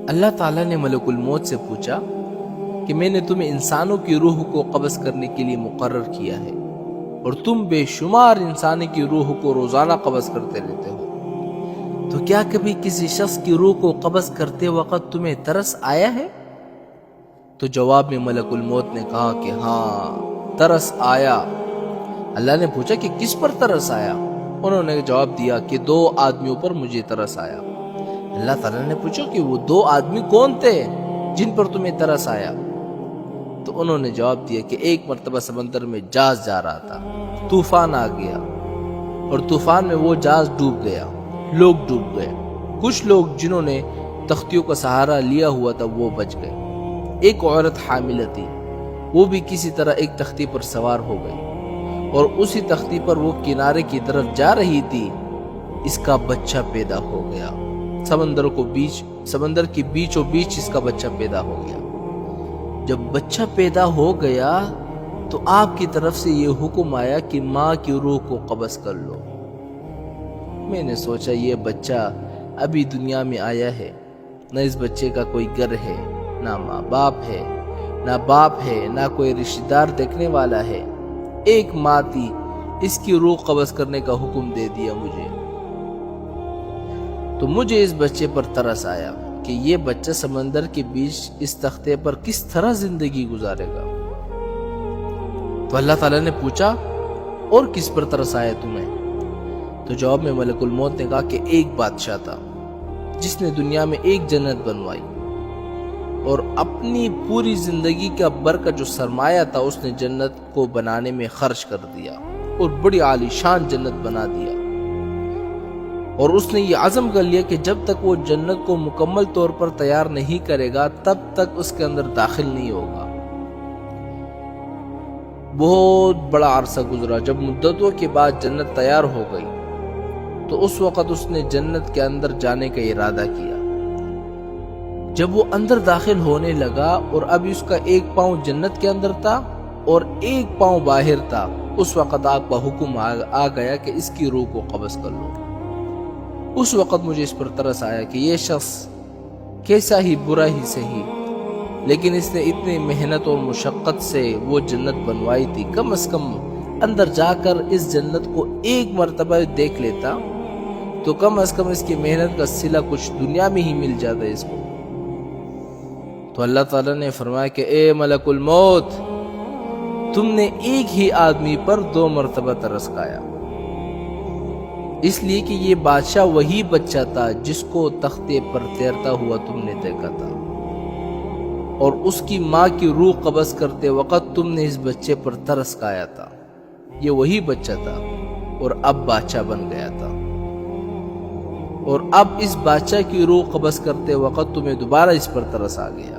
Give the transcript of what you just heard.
اللہ تعالیٰ نے ملک الموت سے پوچھا کہ میں نے تمہیں انسانوں کی روح کو قبض کرنے کے لیے مقرر کیا ہے اور تم بے شمار انسانی کی روح کو روزانہ قبض کرتے رہتے ہو، تو کیا کبھی کسی شخص کی روح کو قبض کرتے وقت تمہیں ترس آیا ہے؟ تو جواب میں ملک الموت نے کہا کہ ہاں، ترس آیا۔ اللہ نے پوچھا کہ کس پر ترس آیا؟ انہوں نے جواب دیا کہ 2 آدمیوں پر مجھے ترس آیا۔ اللہ تعالیٰ نے پوچھا کہ وہ 2 آدمی کون تھے جن پر تمہیں ترس آیا؟ تو انہوں نے جواب دیا کہ ایک مرتبہ سمندر میں جہاز جا رہا تھا، طوفان آ گیا اور طوفان میں وہ جہاز ڈوب گیا، لوگ ڈوب گئے، کچھ لوگ جنہوں نے تختیوں کا سہارا لیا ہوا تھا وہ بچ گئے، ایک عورت حاملہ تھی، وہ بھی کسی طرح ایک تختی پر سوار ہو گئی اور اسی تختی پر وہ کنارے کی طرف جا رہی تھی، اس کا بچہ پیدا ہو گیا، سمندر کے بیچوں بیچ اس کا بچہ پیدا ہو گیا۔ جب بچہ پیدا ہو گیا تو آپ کی طرف سے یہ حکم آیا کہ ماں کی روح کو قبض کر لو۔ میں نے سوچا یہ بچہ ابھی دنیا میں آیا ہے، نہ اس بچے کا کوئی گھر ہے، نہ ماں باپ ہے، نہ باپ ہے، نہ کوئی رشتہ دار دیکھنے والا ہے، ایک ماں تھی، اس کی روح قبض کرنے کا حکم دے دیا مجھے۔ تو مجھے اس بچے پر ترس آیا کہ یہ بچہ سمندر کے بیچ اس تختے پر کس طرح زندگی گزارے گا۔ تو اللہ تعالیٰ نے پوچھا اور کس پر ترس آیا تمہیں؟ تو جواب میں ملک الموت نے کہا کہ ایک بادشاہ تھا جس نے دنیا میں ایک جنت بنوائی اور اپنی پوری زندگی کا بھر جو سرمایہ تھا اس نے جنت کو بنانے میں خرچ کر دیا اور بڑی عالی شان جنت بنا دیا، اور اس نے یہ عزم کر لیا کہ جب تک وہ جنت کو مکمل طور پر تیار نہیں کرے گا تب تک اس کے اندر داخل نہیں ہوگا۔ بہت بڑا عرصہ گزرا، جب مدتوں کے بعد جنت تیار ہو گئی تو اس وقت اس نے جنت کے اندر جانے کا ارادہ کیا۔ جب وہ اندر داخل ہونے لگا اور اب اس کا ایک پاؤں جنت کے اندر تھا اور ایک پاؤں باہر تھا، اس وقت آپ کا حکم آ گیا کہ اس کی روح کو قبض کر لو۔ اس وقت مجھے اس پر ترس آیا کہ یہ شخص کیسا ہی برا ہی صحیح، لیکن اس نے اتنی محنت اور مشقت سے وہ جنت بنوائی تھی، کم از کم اندر جا کر اس جنت کو ایک مرتبہ دیکھ لیتا تو کم از کم اس کی محنت کا صلہ کچھ دنیا میں ہی مل جاتا ہے اس کو۔ تو اللہ تعالیٰ نے فرمایا کہ اے ملک الموت، تم نے ایک ہی آدمی پر 2 مرتبہ ترس کھایا، اس لیے کہ یہ بادشاہ وہی بچہ تھا جس کو تختے پر تیرتا ہوا تم نے دیکھا تھا، اور اس کی ماں کی روح قبض کرتے وقت تم نے اس بچے پر ترس کھایا تھا، یہ وہی بچہ تھا اور اب بادشاہ بن گیا تھا، اور اب اس بادشاہ کی روح قبض کرتے وقت تمہیں دوبارہ اس پر ترس آ گیا۔